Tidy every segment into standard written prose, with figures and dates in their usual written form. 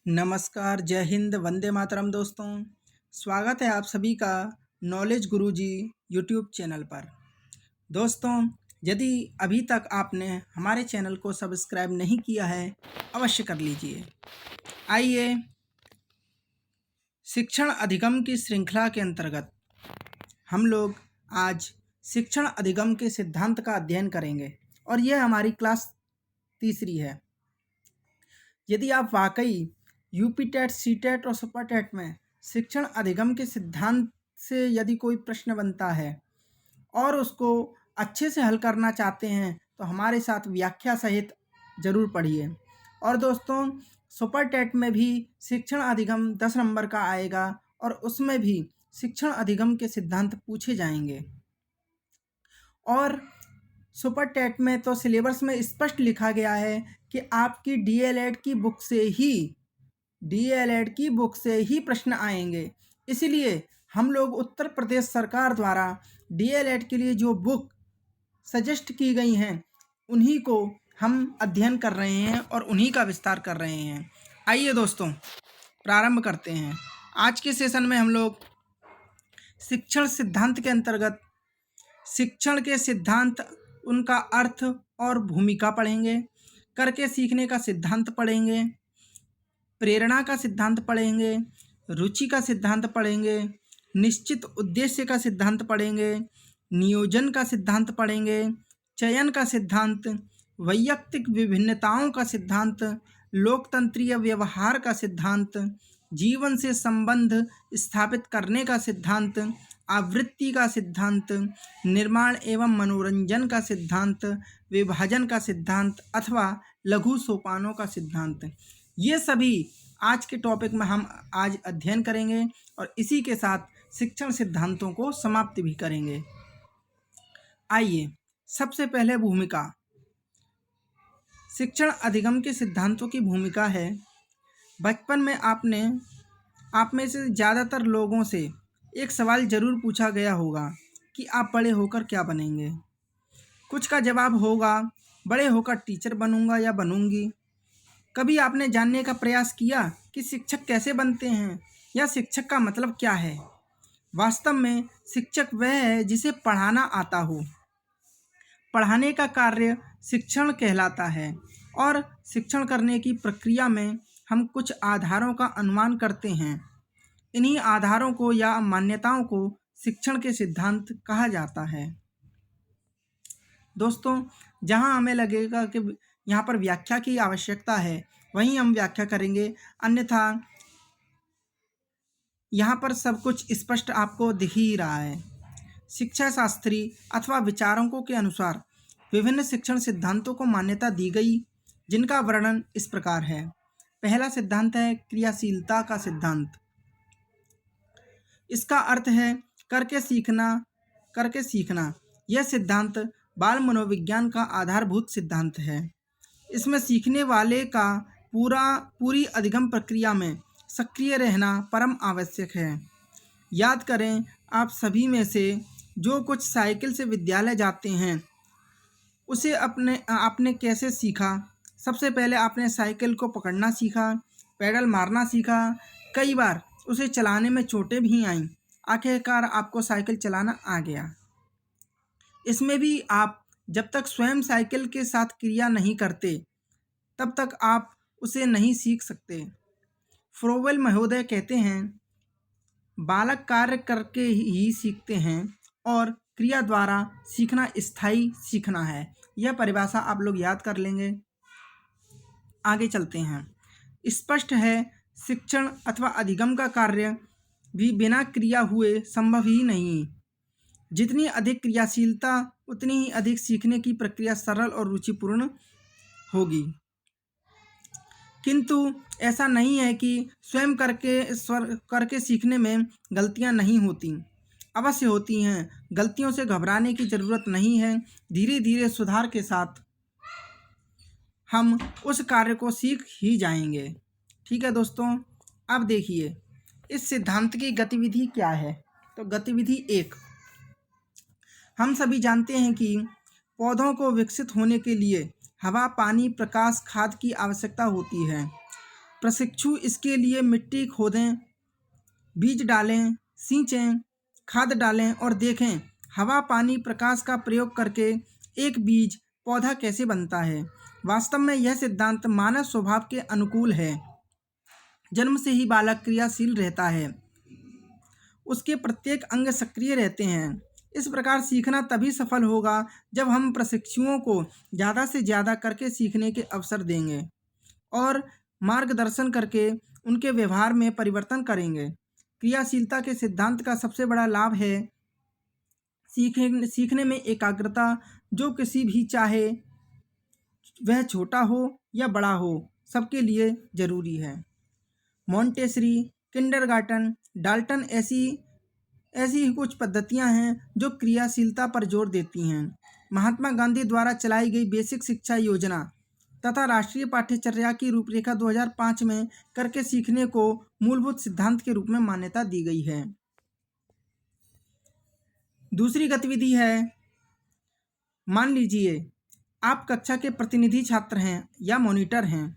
नमस्कार, जय हिंद, वंदे मातरम दोस्तों। स्वागत है आप सभी का नॉलेज गुरुजी यूट्यूब चैनल पर। दोस्तों, यदि अभी तक आपने हमारे चैनल को सब्सक्राइब नहीं किया है, अवश्य कर लीजिए। आइए, शिक्षण अधिगम की श्रृंखला के अंतर्गत हम लोग आज शिक्षण अधिगम के सिद्धांत का अध्ययन करेंगे और यह हमारी क्लास तीसरी है। यदि आप वाकई यूपी टेट, सी टेट और सुपर टेट में शिक्षण अधिगम के सिद्धांत से यदि कोई प्रश्न बनता है और उसको अच्छे से हल करना चाहते हैं तो हमारे साथ व्याख्या सहित ज़रूर पढ़िए। और दोस्तों, सुपर टेट में भी शिक्षण अधिगम 10 नंबर का आएगा और उसमें भी शिक्षण अधिगम के सिद्धांत पूछे जाएंगे। और सुपर टेट में तो सिलेबस में स्पष्ट लिखा गया है कि आपकी डीएलएड की बुक से ही प्रश्न आएंगे। इसलिए हम लोग उत्तर प्रदेश सरकार द्वारा डीएलएड के लिए जो बुक सजेस्ट की गई हैं उन्हीं को हम अध्ययन कर रहे हैं और उन्हीं का विस्तार कर रहे हैं। आइए दोस्तों, प्रारंभ करते हैं। आज के सेशन में हम लोग शिक्षण सिद्धांत के अंतर्गत शिक्षण के सिद्धांत, उनका अर्थ और भूमिका पढ़ेंगे। करके सीखने का सिद्धांत पढ़ेंगे, प्रेरणा का सिद्धांत पढ़ेंगे, रुचि का सिद्धांत पढ़ेंगे, निश्चित उद्देश्य का सिद्धांत पढ़ेंगे, नियोजन का सिद्धांत पढ़ेंगे, चयन का सिद्धांत, वैयक्तिक विभिन्नताओं का सिद्धांत, लोकतंत्रीय व्यवहार का सिद्धांत, जीवन से संबंध स्थापित करने का सिद्धांत, आवृत्ति का सिद्धांत, निर्माण एवं मनोरंजन का सिद्धांत, विभाजन का सिद्धांत अथवा लघु सोपानों का सिद्धांत। ये सभी आज के टॉपिक में हम आज अध्ययन करेंगे और इसी के साथ शिक्षण सिद्धांतों को समाप्त भी करेंगे। आइए, सबसे पहले भूमिका। शिक्षण अधिगम के सिद्धांतों की भूमिका है। बचपन में आप में से ज़्यादातर लोगों से एक सवाल ज़रूर पूछा गया होगा कि आप बड़े होकर क्या बनेंगे। कुछ का जवाब होगा, बड़े होकर टीचर बनूंगा या बनूंगी। कभी आपने जानने का प्रयास किया कि शिक्षक कैसे बनते हैं या शिक्षक का मतलब क्या है? वास्तव में शिक्षक वह है जिसे पढ़ाना आता हो। पढ़ाने का कार्य शिक्षण कहलाता है और शिक्षण करने की प्रक्रिया में हम कुछ आधारों का अनुमान करते हैं। इन्हीं आधारों को या मान्यताओं को शिक्षण के सिद्धांत कहा जाता है। दोस्तों, जहां हमें लगेगा कि यहाँ पर व्याख्या की आवश्यकता है, वहीं हम व्याख्या करेंगे, अन्यथा यहाँ पर सब कुछ स्पष्ट आपको दिख ही रहा है। शिक्षा शास्त्री अथवा विचारकों के अनुसार विभिन्न शिक्षण सिद्धांतों को मान्यता दी गई, जिनका वर्णन इस प्रकार है। पहला सिद्धांत है क्रियाशीलता का सिद्धांत। इसका अर्थ है करके सीखना। यह सिद्धांत बाल मनोविज्ञान का आधारभूत सिद्धांत है। इसमें सीखने वाले का पूरी अधिगम प्रक्रिया में सक्रिय रहना परम आवश्यक है। याद करें, आप सभी में से जो कुछ साइकिल से विद्यालय जाते हैं उसे आपने कैसे सीखा? सबसे पहले आपने साइकिल को पकड़ना सीखा, पैडल मारना सीखा। कई बार उसे चलाने में चोटें भी आईं। आखिरकार आपको साइकिल चलाना आ गया। इसमें भी आप जब तक स्वयं साइकिल के साथ क्रिया नहीं करते तब तक आप उसे नहीं सीख सकते। फ्रोवेल महोदय कहते हैं, बालक कार्य करके ही सीखते हैं और क्रिया द्वारा सीखना स्थायी सीखना है। यह परिभाषा आप लोग याद कर लेंगे। आगे चलते हैं। स्पष्ट है, शिक्षण अथवा अधिगम का कार्य भी बिना क्रिया हुए संभव ही नहीं। जितनी अधिक क्रियाशीलता उतनी ही अधिक सीखने की प्रक्रिया सरल और रुचिपूर्ण होगी। किंतु ऐसा नहीं है कि स्वयं करके सीखने में गलतियां नहीं होती, अवश्य होती हैं। गलतियों से घबराने की ज़रूरत नहीं है। धीरे धीरे सुधार के साथ हम उस कार्य को सीख ही जाएंगे। ठीक है दोस्तों, अब देखिए इस सिद्धांत की गतिविधि क्या है। तो गतिविधि 1, हम सभी जानते हैं कि पौधों को विकसित होने के लिए हवा, पानी, प्रकाश, खाद की आवश्यकता होती है। प्रशिक्षु इसके लिए मिट्टी खोदें, बीज डालें, सींचें, खाद डालें और देखें हवा, पानी, प्रकाश का प्रयोग करके एक बीज पौधा कैसे बनता है। वास्तव में यह सिद्धांत मानव स्वभाव के अनुकूल है। जन्म से ही बालक क्रियाशील रहता है, उसके प्रत्येक अंग सक्रिय रहते हैं। इस प्रकार सीखना तभी सफल होगा जब हम प्रशिक्षुओं को ज़्यादा से ज़्यादा करके सीखने के अवसर देंगे और मार्गदर्शन करके उनके व्यवहार में परिवर्तन करेंगे। क्रियाशीलता के सिद्धांत का सबसे बड़ा लाभ है सीखने में एकाग्रता, जो किसी भी चाहे वह छोटा हो या बड़ा हो, सबके लिए जरूरी है। मॉन्टेसरी, किंडरगार्टन, डाल्टन ऐसी ही कुछ पद्धतियां हैं जो क्रियाशीलता पर जोर देती हैं। महात्मा गांधी द्वारा चलाई गई बेसिक शिक्षा योजना तथा राष्ट्रीय पाठ्यचर्या की रूपरेखा 2005 में करके सीखने को मूलभूत सिद्धांत के रूप में मान्यता दी गई है। दूसरी गतिविधि है, मान लीजिए आप कक्षा के प्रतिनिधि छात्र हैं या मॉनिटर हैं।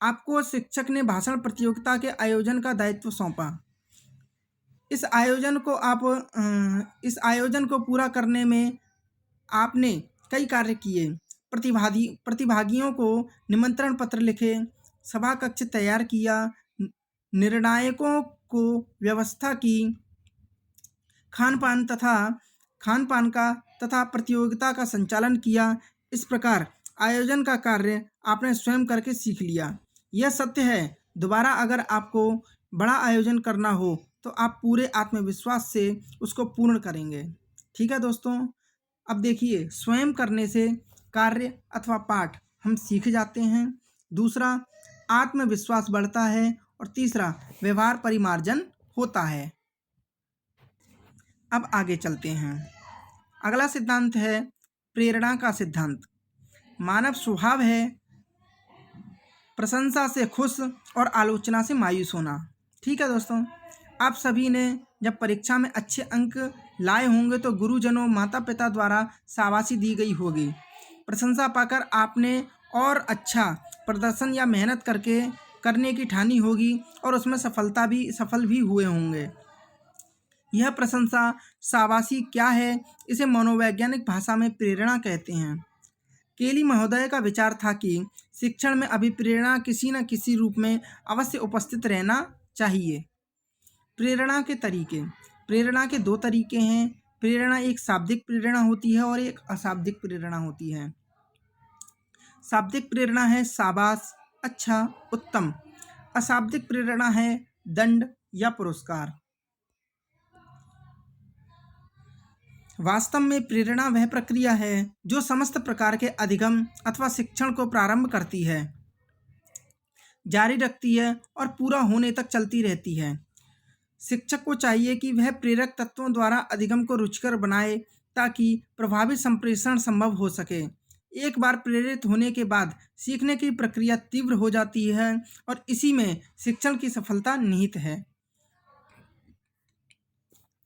आपको शिक्षक ने भाषण प्रतियोगिता के आयोजन का दायित्व सौंपा। इस आयोजन को पूरा करने में आपने कई कार्य किए। प्रतिभागियों को निमंत्रण पत्र लिखे, सभा कक्ष तैयार किया, निर्णायकों को व्यवस्था की, खान पान का तथा प्रतियोगिता का संचालन किया। इस प्रकार आयोजन का कार्य आपने स्वयं करके सीख लिया। यह सत्य है, दोबारा अगर आपको बड़ा आयोजन करना हो तो आप पूरे आत्मविश्वास से उसको पूर्ण करेंगे। ठीक है दोस्तों, अब देखिए, स्वयं करने से कार्य अथवा पाठ हम सीख जाते हैं। दूसरा, आत्मविश्वास बढ़ता है और तीसरा, व्यवहार परिमार्जन होता है। अब आगे चलते हैं। अगला सिद्धांत है प्रेरणा का सिद्धांत। मानव स्वभाव है प्रशंसा से खुश और आलोचना से मायूस होना। ठीक है दोस्तों, आप सभी ने जब परीक्षा में अच्छे अंक लाए होंगे तो गुरुजनों, माता पिता द्वारा शाबाशी दी गई होगी। प्रशंसा पाकर आपने और अच्छा प्रदर्शन या मेहनत करने की ठानी होगी और उसमें सफल भी हुए होंगे। यह प्रशंसा, शाबाशी क्या है, इसे मनोवैज्ञानिक भाषा में प्रेरणा कहते हैं। केली महोदय का विचार था कि शिक्षण में अभिप्रेरणा किसी न किसी रूप में अवश्य उपस्थित रहना चाहिए। प्रेरणा के दो तरीके हैं। प्रेरणा एक शाब्दिक प्रेरणा होती है और एक अशाब्दिक प्रेरणा होती है। शाब्दिक प्रेरणा है शाबाश, अच्छा, उत्तम। अशाब्दिक प्रेरणा है दंड या पुरस्कार। वास्तव में प्रेरणा वह प्रक्रिया है जो समस्त प्रकार के अधिगम अथवा शिक्षण को प्रारंभ करती है, जारी रखती है और पूरा होने तक चलती रहती है। शिक्षक को चाहिए कि वह प्रेरक तत्वों द्वारा अधिगम को रुचिकर बनाए ताकि प्रभावी संप्रेषण संभव हो सके। एक बार प्रेरित होने के बाद सीखने की प्रक्रिया तीव्र हो जाती है और इसी में शिक्षण की सफलता निहित है।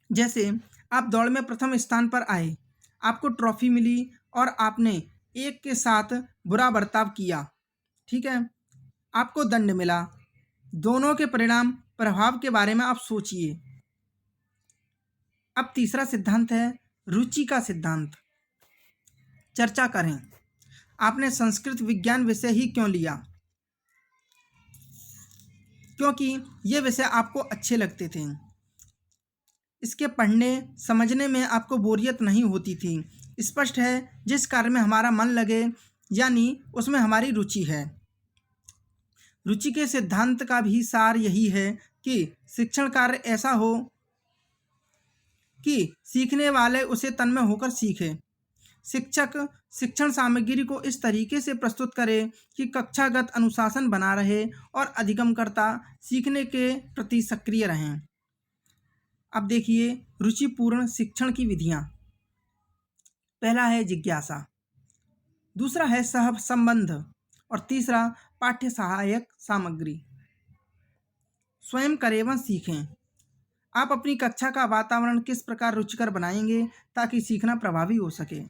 जैसे आप दौड़ में प्रथम स्थान पर आए, आपको ट्रॉफी मिली और आपने एक के साथ बुरा बर्ताव किया, ठीक है, आपको दंड मिला। दोनों के परिणाम प्रभाव के बारे में आप सोचिए। अब तीसरा सिद्धांत है रुचि का सिद्धांत। चर्चा करें, आपने संस्कृत विज्ञान विषय ही क्यों लिया? क्योंकि ये विषय आपको अच्छे लगते थे, इसके पढ़ने समझने में आपको बोरियत नहीं होती थी। स्पष्ट है, जिस कार्य में हमारा मन लगे यानी उसमें हमारी रुचि है। रुचि के सिद्धांत का भी सार यही है कि शिक्षण कार्य ऐसा हो कि सीखने वाले उसे तन्मय होकर सीखे। शिक्षक शिक्षण सामग्री को इस तरीके से प्रस्तुत करे कि कक्षागत अनुशासन बना रहे और अधिगमकर्ता सीखने के प्रति सक्रिय रहें। अब देखिए रुचिपूर्ण शिक्षण की विधियां। पहला है जिज्ञासा, दूसरा है सहसंबंध और तीसरा पाठ्य सहायक सामग्री। स्वयं करें व सीखें। आप अपनी कक्षा का वातावरण किस प्रकार रुचिकर बनाएंगे ताकि सीखना प्रभावी हो सके।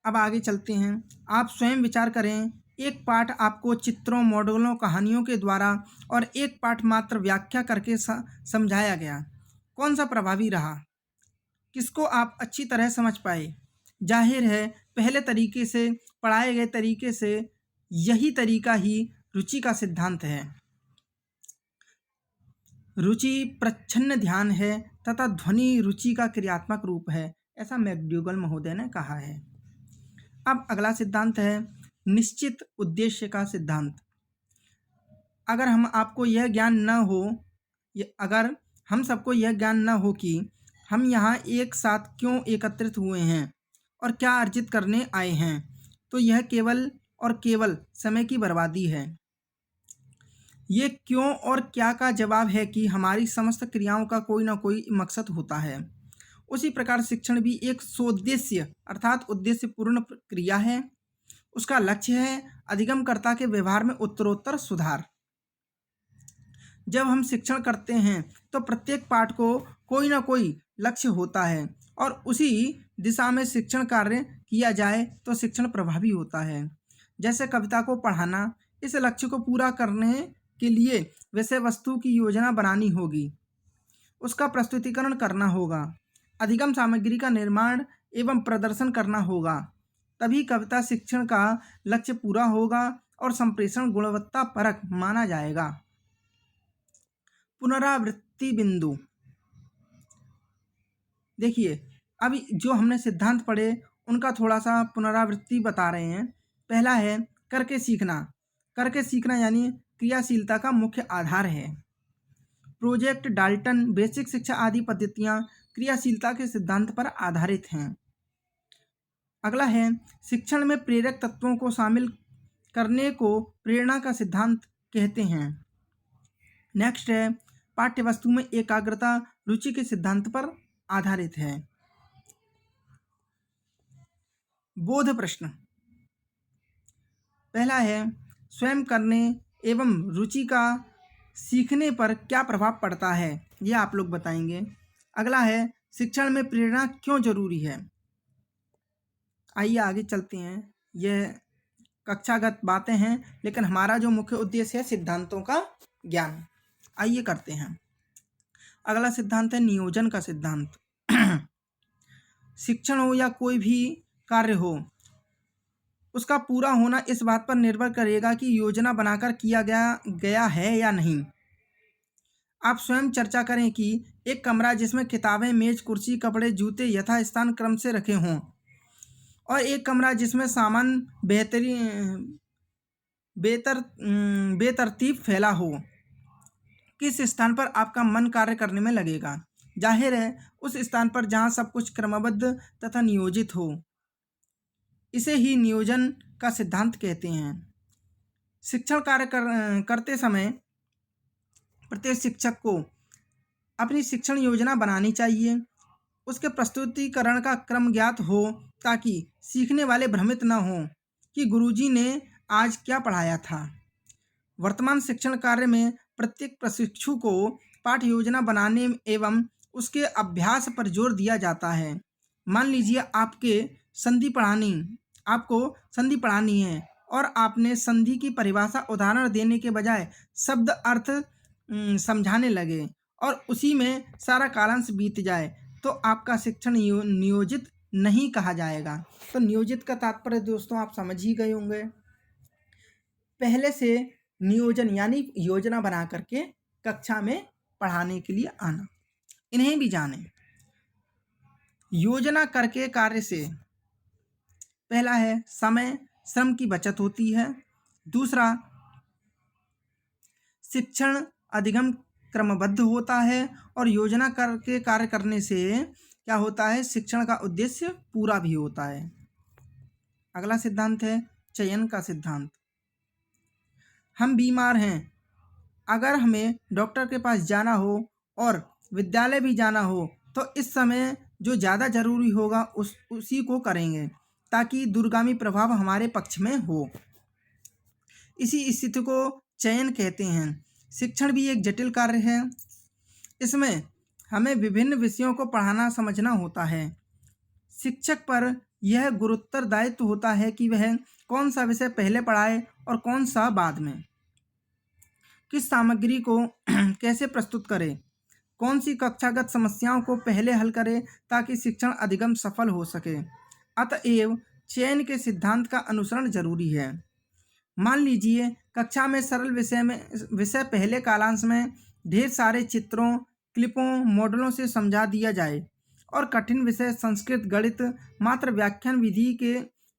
अब आगे चलते हैं। आप स्वयं विचार करें एक पाठ आपको चित्रों, मॉडलों, कहानियों के द्वारा और एक पाठ मात्र व्याख्या करके समझाया गया। कौन सा प्रभावी रहा? किसको आप अच्छी तरह समझ पाए? जाहिर है पहले तरीके से, पढ़ाए गए तरीके से, यही तरीका ही रुचि का सिद्धांत है। रुचि प्रच्छन्न ध्यान है तथा ध्वनि रुचि का क्रियात्मक रूप है, ऐसा मैक्डोगल महोदय ने कहा है। अब अगला सिद्धांत है निश्चित उद्देश्य का सिद्धांत। अगर हम आपको यह ज्ञान न हो, अगर हम सबको यह ज्ञान न हो कि हम यहाँ एक साथ क्यों एकत्रित हुए हैं और क्या अर्जित करने आए हैं, तो यह केवल और केवल समय की बर्बादी है। ये क्यों और क्या का जवाब है कि हमारी समस्त क्रियाओं का कोई ना कोई मकसद होता है। उसी प्रकार शिक्षण भी एक सोद्देश्य अर्थात उद्देश्यपूर्ण क्रिया है। उसका लक्ष्य है अधिगमकर्ता के व्यवहार में उत्तरोत्तर सुधार। जब हम शिक्षण करते हैं तो प्रत्येक पाठ को कोई ना कोई लक्ष्य होता है और उसी दिशा में शिक्षण कार्य किया जाए तो शिक्षण प्रभावी होता है। जैसे कविता को पढ़ाना, इस लक्ष्य को पूरा करने के लिए विषय वस्तु की योजना बनानी होगी, उसका प्रस्तुतिकरण करना होगा, अधिगम सामग्री का निर्माण एवं प्रदर्शन करना होगा, तभी कविता शिक्षण का लक्ष्य पूरा होगा और संप्रेषण गुणवत्ता परक माना जाएगा। पुनरावृत्ति बिंदु देखिए, अभी जो हमने सिद्धांत पढ़े उनका थोड़ा सा पुनरावृत्ति बता रहे हैं। पहला है करके सीखना। करके सीखना यानी क्रियाशीलता का मुख्य आधार है। प्रोजेक्ट डाल्टन, बेसिक शिक्षा आदि पद्धतियाँ क्रियाशीलता के सिद्धांत पर आधारित हैं। अगला है शिक्षण में प्रेरक तत्वों को शामिल करने को प्रेरणा का सिद्धांत कहते हैं। नेक्स्ट है पाठ्य वस्तु में एकाग्रता रुचि के सिद्धांत पर आधारित है। बोध प्रश्न। पहला है स्वयं करने एवं रुचि का सीखने पर क्या प्रभाव पड़ता है, यह आप लोग बताएंगे। अगला है शिक्षण में प्रेरणा क्यों जरूरी है। आइए आगे चलते हैं। यह कक्षागत बातें हैं, लेकिन हमारा जो मुख्य उद्देश्य है सिद्धांतों का ज्ञान। आइए करते हैं। अगला सिद्धांत है नियोजन का सिद्धांत। शिक्षण हो या कोई भी कार्य हो, उसका पूरा होना इस बात पर निर्भर करेगा कि योजना बनाकर किया गया है या नहीं। आप स्वयं चर्चा करें कि एक कमरा जिसमें किताबें, मेज, कुर्सी, कपड़े, जूते यथास्थान क्रम से रखे हों और एक कमरा जिसमें सामान बेतरतीब फैला हो, किस स्थान पर आपका मन कार्य करने में लगेगा। जाहिर है उस स्थान पर जहाँ सब कुछ क्रमबद्ध तथा नियोजित हो। इसे ही नियोजन का सिद्धांत कहते हैं। शिक्षण कार्य करते समय प्रत्येक शिक्षक को अपनी शिक्षण योजना बनानी चाहिए। उसके प्रस्तुतिकरण का क्रम ज्ञात हो ताकि सीखने वाले भ्रमित न हो कि गुरुजी ने आज क्या पढ़ाया था। वर्तमान शिक्षण कार्य में प्रत्येक प्रशिक्षु को पाठ योजना बनाने एवं उसके अभ्यास पर जोर दिया जाता है। मान लीजिए आपको संधि पढ़ानी है और आपने संधि की परिभाषा उदाहरण देने के बजाय शब्द अर्थ समझाने लगे और उसी में सारा कालांश बीत जाए तो आपका शिक्षण नियोजित नहीं कहा जाएगा। तो नियोजित का तात्पर्य दोस्तों आप समझ ही गए होंगे। पहले से नियोजन यानी योजना बना करके कक्षा में पढ़ाने के लिए आना। इन्हें भी जानें। योजना करके कार्य से पहला है समय श्रम की बचत होती है। दूसरा, शिक्षण अधिगम क्रमबद्ध होता है और योजना करके कार्य करने से क्या होता है, शिक्षण का उद्देश्य पूरा भी होता है। अगला सिद्धांत है चयन का सिद्धांत। हम बीमार हैं, अगर हमें डॉक्टर के पास जाना हो और विद्यालय भी जाना हो तो इस समय जो ज़्यादा जरूरी होगा उसी को करेंगे ताकि दूरगामी प्रभाव हमारे पक्ष में हो। इसी स्थिति को चयन कहते हैं। शिक्षण भी एक जटिल कार्य है। इसमें हमें विभिन्न विषयों को पढ़ाना समझना होता है। शिक्षक पर यह गुरुतर दायित्व होता है कि वह कौन सा विषय पहले पढ़ाए और कौन सा बाद में, किस सामग्री को कैसे प्रस्तुत करे, कौन सी कक्षागत समस्याओं को पहले हल करे ताकि शिक्षण अधिगम सफल हो सके। अतएव चयन के सिद्धांत का अनुसरण जरूरी है। मान लीजिए कक्षा में सरल विषय पहले कालांश में ढेर सारे चित्रों, क्लिपों, मॉडलों से समझा दिया जाए और कठिन विषय संस्कृत, गणित मात्र व्याख्यान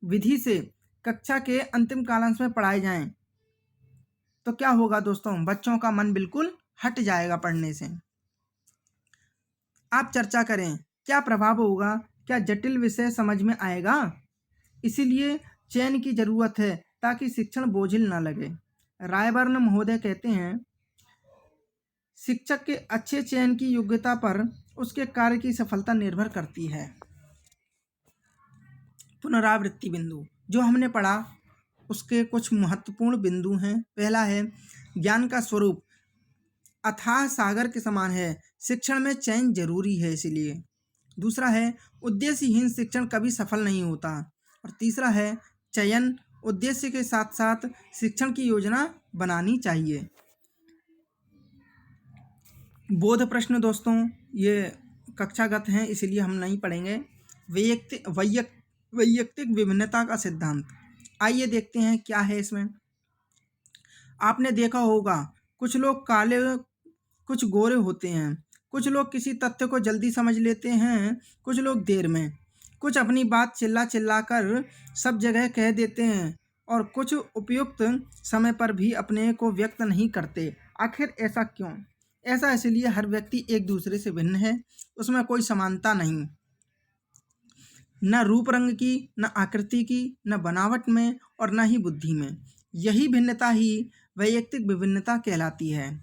विधि से कक्षा के अंतिम कालांश में पढ़ाए जाएं, तो क्या होगा दोस्तों? बच्चों का मन बिल्कुल हट जाएगा पढ़ने से। आप चर्चा करें, क्या प्रभाव होगा? क्या जटिल विषय समझ में आएगा? इसीलिए चयन की जरूरत है ताकि शिक्षण बोझिल न लगे। रायवर्न महोदय कहते हैं, शिक्षक के अच्छे चयन की योग्यता पर उसके कार्य की सफलता निर्भर करती है। पुनरावृत्ति बिंदु जो हमने पढ़ा उसके कुछ महत्वपूर्ण बिंदु हैं। पहला है, ज्ञान का स्वरूप अथाह सागर के समान है, शिक्षण में चयन जरूरी है इसीलिए। दूसरा है, उद्देश्यहीन शिक्षण कभी सफल नहीं होता। और तीसरा है, चयन उद्देश्य के साथ साथ शिक्षण की योजना बनानी चाहिए। बोध प्रश्न दोस्तों ये कक्षागत हैं इसलिए हम नहीं पढ़ेंगे। वैयक्तिक विभिन्नता का सिद्धांत, आइए देखते हैं क्या है इसमें। आपने देखा होगा कुछ लोग काले कुछ गोरे होते हैं, कुछ लोग किसी तथ्य को जल्दी समझ लेते हैं, कुछ लोग देर में, कुछ अपनी बात चिल्ला कर सब जगह कह देते हैं और कुछ उपयुक्त समय पर भी अपने को व्यक्त नहीं करते। आखिर ऐसा क्यों? ऐसा इसलिए हर व्यक्ति एक दूसरे से भिन्न है, उसमें कोई समानता नहीं, न रूप रंग की, न आकृति की, न बनावट में और न ही बुद्धि में। यही भिन्नता ही वैयक्तिक विभिन्नता कहलाती है।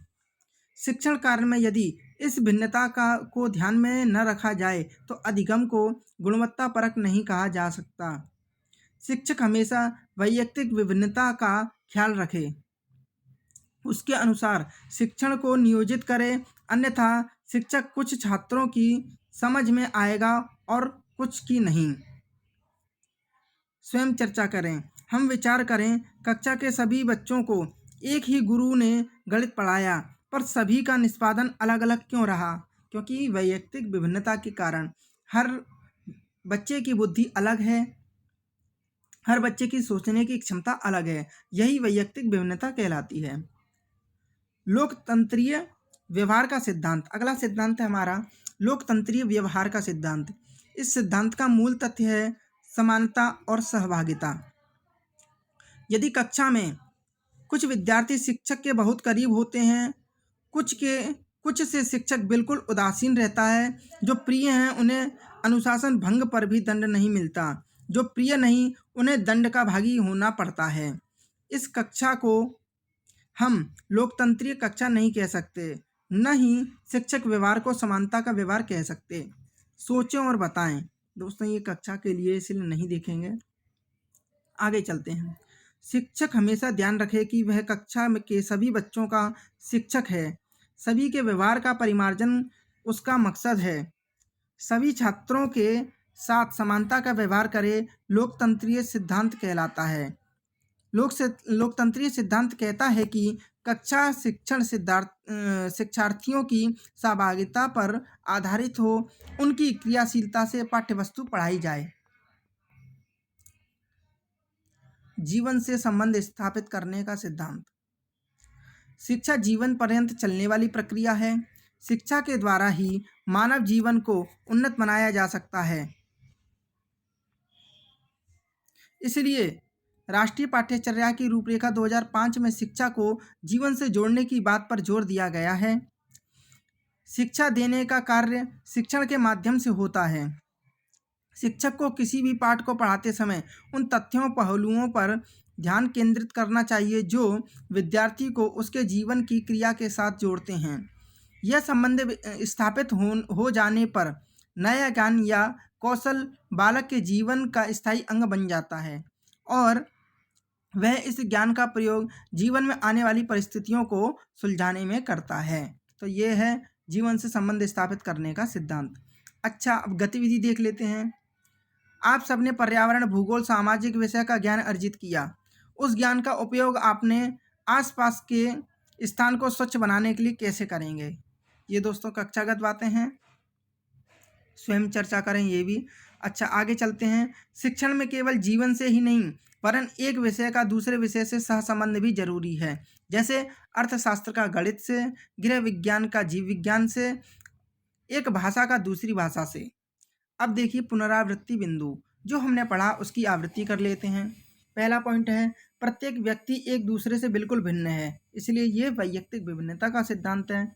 शिक्षण कार्य में यदि इस भिन्नता को ध्यान में न रखा जाए तो अधिगम को गुणवत्ता परक नहीं कहा जा सकता। शिक्षक हमेशा वैयक्तिक विभिन्नता का ख्याल रखे, उसके अनुसार शिक्षण को नियोजित करे, अन्यथा शिक्षक कुछ छात्रों की समझ में आएगा और कुछ की नहीं। स्वयं चर्चा करें, हम विचार करें, कक्षा के सभी बच्चों को एक ही गुरु ने गणित पढ़ाया पर सभी का निष्पादन अलग अलग क्यों रहा? क्योंकि वैयक्तिक विभिन्नता के कारण। हर बच्चे की बुद्धि अलग है, हर बच्चे की सोचने की क्षमता अलग है, यही वैयक्तिक विभिन्नता कहलाती है। लोकतंत्रीय व्यवहार का सिद्धांत, अगला सिद्धांत है हमारा लोकतंत्रीय व्यवहार का सिद्धांत। इस सिद्धांत का मूल तथ्य है समानता और सहभागिता। यदि कक्षा में कुछ विद्यार्थी शिक्षक के बहुत करीब होते हैं, कुछ से शिक्षक बिल्कुल उदासीन रहता है, जो प्रिय हैं उन्हें अनुशासन भंग पर भी दंड नहीं मिलता, जो प्रिय नहीं उन्हें दंड का भागी होना पड़ता है। इस कक्षा को हम लोकतंत्रीय कक्षा नहीं कह सकते, न ही शिक्षक व्यवहार को समानता का व्यवहार कह सकते। सोचें और बताएं दोस्तों, ये कक्षा के लिए इसलिए नहीं देखेंगे। आगे चलते हैं। शिक्षक हमेशा ध्यान रखे कि वह कक्षा के सभी बच्चों का शिक्षक है, सभी के व्यवहार का परिमार्जन उसका मकसद है, सभी छात्रों के साथ समानता का व्यवहार करे, लोकतंत्रीय सिद्धांत कहलाता है। लोकतंत्रीय सिद्धांत कहता है कि कक्षा शिक्षण शिक्षार्थियों की सहभागिता पर आधारित हो, उनकी क्रियाशीलता से पाठ्यवस्तु पढ़ाई जाए। जीवन से संबंध स्थापित करने का सिद्धांत, शिक्षा जीवन पर्यंत चलने वाली प्रक्रिया है। शिक्षा के द्वारा ही मानव जीवन को उन्नत बनाया जा सकता है। इसलिए राष्ट्रीय पाठ्यचर्या की रूपरेखा 2005 में शिक्षा को जीवन से जोड़ने की बात पर जोर दिया गया है। शिक्षा देने का कार्य शिक्षण के माध्यम से होता है। शिक्षक को किसी भी पाठ को पढ़ाते समय उन तथ्यों पहलुओं पर ध्यान केंद्रित करना चाहिए जो विद्यार्थी को उसके जीवन की क्रिया के साथ जोड़ते हैं। यह संबंध स्थापित हो जाने पर नया ज्ञान या कौशल बालक के जीवन का स्थायी अंग बन जाता है और वह इस ज्ञान का प्रयोग जीवन में आने वाली परिस्थितियों को सुलझाने में करता है। तो ये है जीवन से संबंध स्थापित करने का सिद्धांत। अच्छा, अब गतिविधि देख लेते हैं। आप सबने पर्यावरण, भूगोल, सामाजिक विषय का ज्ञान अर्जित किया। उस ज्ञान का उपयोग आपने आसपास के स्थान को स्वच्छ बनाने के लिए कैसे करेंगे? ये दोस्तों कक्षागत बातें हैं, स्वयं चर्चा करें ये भी। अच्छा, आगे चलते हैं। शिक्षण में केवल जीवन से ही नहीं वरन एक विषय का दूसरे विषय से सहसंबंध भी जरूरी है। जैसे अर्थशास्त्र का गणित से, गृह विज्ञान का जीव विज्ञान से, एक भाषा का दूसरी भाषा से। अब देखिए पुनरावृत्ति बिंदु, जो हमने पढ़ा उसकी आवृत्ति कर लेते हैं। पहला पॉइंट है प्रत्येक व्यक्ति एक दूसरे से बिल्कुल भिन्न है, इसलिए ये वैयक्तिक विभिन्नता का सिद्धांत है।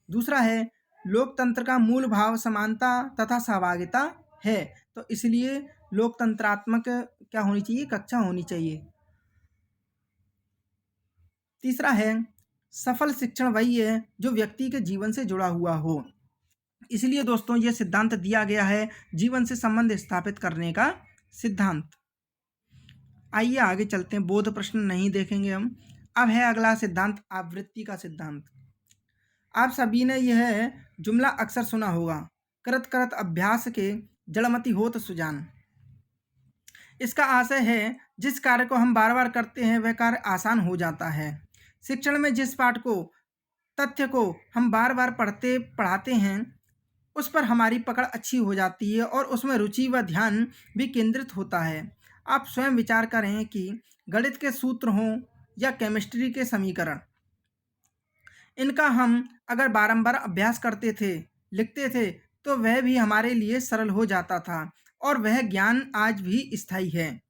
दूसरा है लोकतंत्र का मूल भाव समानता तथा सहभागिता है, तो इसलिए लोकतंत्रात्मक क्या होनी चाहिए? कक्षा होनी चाहिए। तीसरा है सफल शिक्षण वही है जो व्यक्ति के जीवन से जुड़ा हुआ हो, इसलिए दोस्तों ये सिद्धांत दिया गया है जीवन से संबंध स्थापित करने का सिद्धांत। आइए आगे चलते हैं, बोध प्रश्न नहीं देखेंगे हम। अब है अगला सिद्धांत आवृत्ति का सिद्धांत। आप सभी ने यह जुमला अक्सर सुना होगा, करत करत अभ्यास के जड़मति होत सुजान। इसका आशय है जिस कार्य को हम बार बार करते हैं वह कार्य आसान हो जाता है। शिक्षण में जिस पाठ को, तथ्य को हम बार बार पढ़ाते हैं उस पर हमारी पकड़ अच्छी हो जाती है और उसमें रुचि व ध्यान भी केंद्रित होता है। आप स्वयं विचार करें कि गणित के सूत्र हों या केमिस्ट्री के समीकरण, इनका हम अगर बारंबार अभ्यास करते थे, लिखते थे, तो वह भी हमारे लिए सरल हो जाता था और वह ज्ञान आज भी स्थायी है।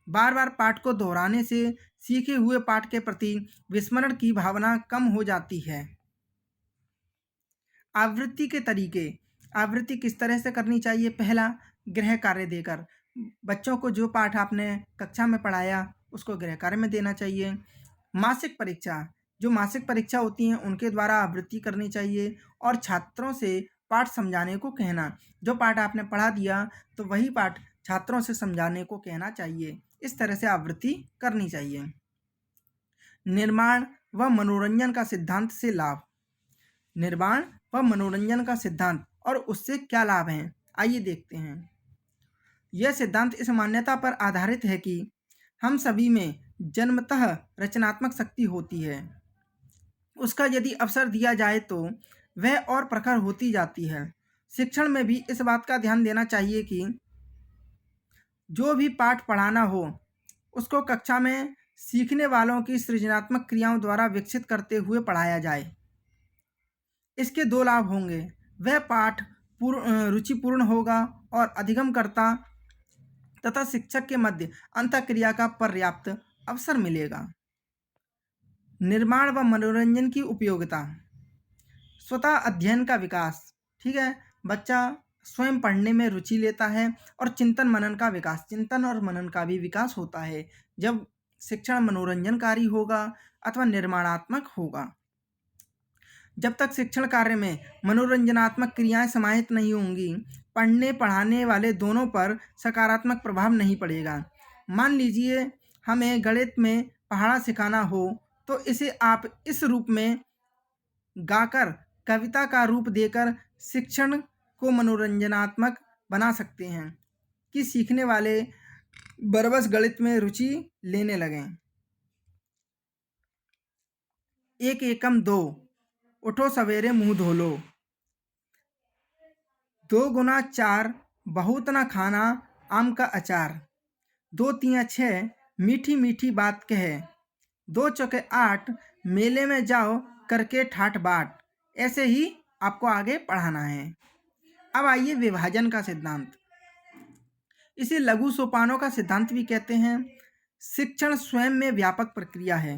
बार बार पाठ को दोहराने से सीखे हुए पाठ के प्रति विस्मरण की भावना कम हो जाती है। आवृत्ति के तरीके, आवृत्ति किस तरह से करनी चाहिए? पहला, गृह कार्य देकर। बच्चों को जो पाठ आपने कक्षा में पढ़ाया उसको गृह कार्य में देना चाहिए। मासिक परीक्षा, जो मासिक परीक्षा होती हैं उनके द्वारा आवृत्ति करनी चाहिए और छात्रों से पाठ समझाने को कहना। जो पाठ आपने पढ़ा दिया तो वही पाठ छात्रों से समझाने को कहना चाहिए। इस तरह से आवृत्ति करनी चाहिए। निर्माण व मनोरंजन का सिद्धांत से लाभ। निर्माण व मनोरंजन का सिद्धांत और उससे क्या लाभ हैं, आइए देखते हैं। यह सिद्धांत इस मान्यता पर आधारित है कि हम सभी में जन्मतः रचनात्मक शक्ति होती है, उसका यदि अवसर दिया जाए तो वह और प्रखर होती जाती है। शिक्षण में भी इस बात का ध्यान देना चाहिए कि जो भी पाठ पढ़ाना हो उसको कक्षा में सीखने वालों की सृजनात्मक क्रियाओं द्वारा विकसित करते हुए पढ़ाया जाए। इसके दो लाभ होंगे, वह पाठ रुचिपूर्ण होगा और अधिगमकर्ता तथा शिक्षक के मध्य अंतःक्रिया का पर्याप्त अवसर मिलेगा। निर्माण व मनोरंजन की उपयोगिता। स्वतः अध्ययन का विकास, ठीक है, बच्चा स्वयं पढ़ने में रुचि लेता है और चिंतन मनन का विकास, चिंतन और मनन का भी विकास होता है जब शिक्षण मनोरंजनकारी होगा अथवा निर्माणात्मक होगा। जब तक शिक्षण कार्य में मनोरंजनात्मक क्रियाएं समाहित नहीं होंगी, पढ़ने पढ़ाने वाले दोनों पर सकारात्मक प्रभाव नहीं पड़ेगा। मान लीजिए हमें गणित में पहाड़ा सिखाना हो तो इसे आप इस रूप में गाकर, कविता का रूप देकर शिक्षण को मनोरंजनात्मक बना सकते हैं कि सीखने वाले बरबस गणित में रुचि लेने लगें। एक एकम दो, उठो सवेरे मुंह धो लो। 2 गुना 4, बहुत ना खाना आम का अचार। 2 तिया 6, मीठी मीठी बात कहे। 2 चौके 8, मेले में जाओ करके ठाठ बाट। ऐसे ही आपको आगे पढ़ाना है। अब आइए विभाजन का सिद्धांत। इसे लघु सोपानों का सिद्धांत भी कहते हैं। शिक्षण स्वयं में व्यापक प्रक्रिया है।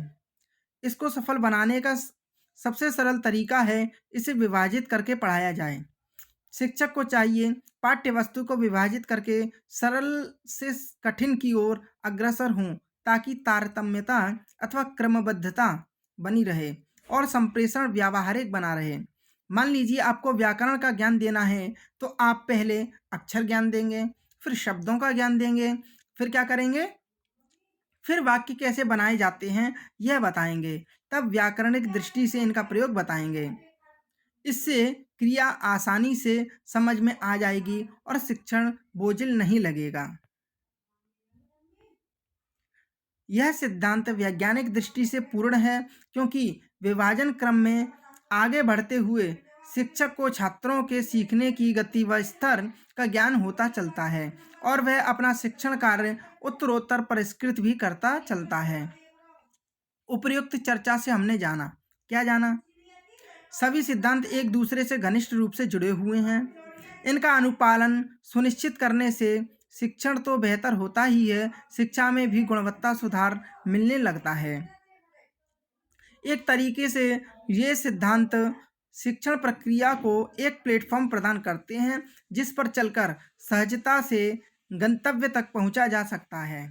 इसको सफल बनाने का सबसे सरल तरीका है इसे विभाजित करके पढ़ाया जाए। शिक्षक को चाहिए पाठ्य वस्तु को विभाजित करके सरल से कठिन की ओर अग्रसर हों ताकि तारतम्यता अथवा क्रमबद्धता बनी रहे और संप्रेषण व्यावहारिक बना रहे। मान लीजिए आपको व्याकरण का ज्ञान देना है तो आप पहले अक्षर ज्ञान देंगे, फिर शब्दों का ज्ञान देंगे, फिर क्या करेंगे, फिर वाक्य कैसे बनाए जाते हैं यह बताएंगे, तब व्याकरणिक दृष्टि से इनका प्रयोग बताएंगे। इससे क्रिया आसानी से समझ में आ जाएगी और शिक्षण बोझिल नहीं लगेगा। यह सिद्धांत वैज्ञानिक दृष्टि से पूर्ण है, क्योंकि विभाजन क्रम में आगे बढ़ते हुए शिक्षक को छात्रों के सीखने की गति व स्तर का ज्ञान होता चलता है और वह अपना शिक्षण कार्य उत्तरोत्तर परिष्कृत भी करता चलता है। उपर्युक्त चर्चा से हमने जाना, क्या जाना? सभी सिद्धांत एक दूसरे से घनिष्ठ रूप से जुड़े हुए हैं। इनका अनुपालन सुनिश्चित करने से शिक्षण तो बेहतर होता ही है, शिक्षा में भी गुणवत्ता सुधार मिलने लगता है। एक तरीके से ये सिद्धांत शिक्षण प्रक्रिया को एक प्लेटफॉर्म प्रदान करते हैं जिस पर चलकर सहजता से गंतव्य तक पहुंचा जा सकता है।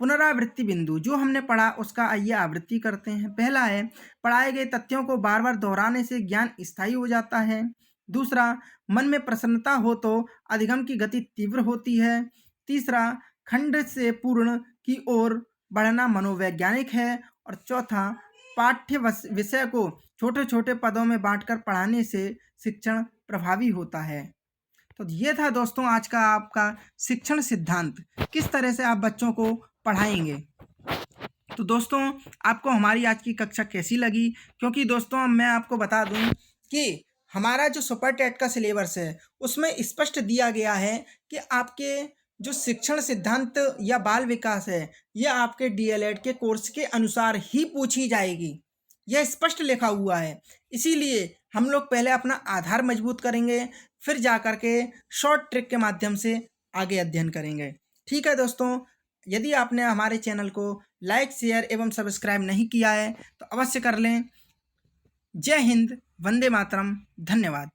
पुनरावृत्ति बिंदु जो हमने पढ़ा उसका आइए आवृत्ति करते हैं। पहला है, पढ़ाए गए तथ्यों को बार बार दोहराने से ज्ञान स्थायी हो जाता है। दूसरा, मन में प्रसन्नता हो तो अधिगम की गति तीव्र होती है। तीसरा, खंड से पूर्ण की ओर बढ़ना मनोवैज्ञानिक है। और चौथा, पाठ्य विषय को छोटे छोटे पदों में बांटकर पढ़ाने से शिक्षण प्रभावी होता है। तो ये था दोस्तों आज का आपका शिक्षण सिद्धांत, किस तरह से आप बच्चों को पढ़ाएंगे। तो दोस्तों आपको हमारी आज की कक्षा कैसी लगी? क्योंकि दोस्तों मैं आपको बता दूं कि हमारा जो सुपर टेट का सिलेबस है उसमें स्पष्ट दिया गया है कि आपके जो शिक्षण सिद्धांत या बाल विकास है यह आपके डीएलएड के कोर्स के अनुसार ही पूछी जाएगी, यह स्पष्ट लिखा हुआ है। इसीलिए हम लोग पहले अपना आधार मजबूत करेंगे, फिर जा कर के शॉर्ट ट्रिक के माध्यम से आगे अध्ययन करेंगे। ठीक है दोस्तों, यदि आपने हमारे चैनल को लाइक, शेयर एवं सब्सक्राइब नहीं किया है तो अवश्य कर लें। जय हिंद, वंदे मातरम, धन्यवाद।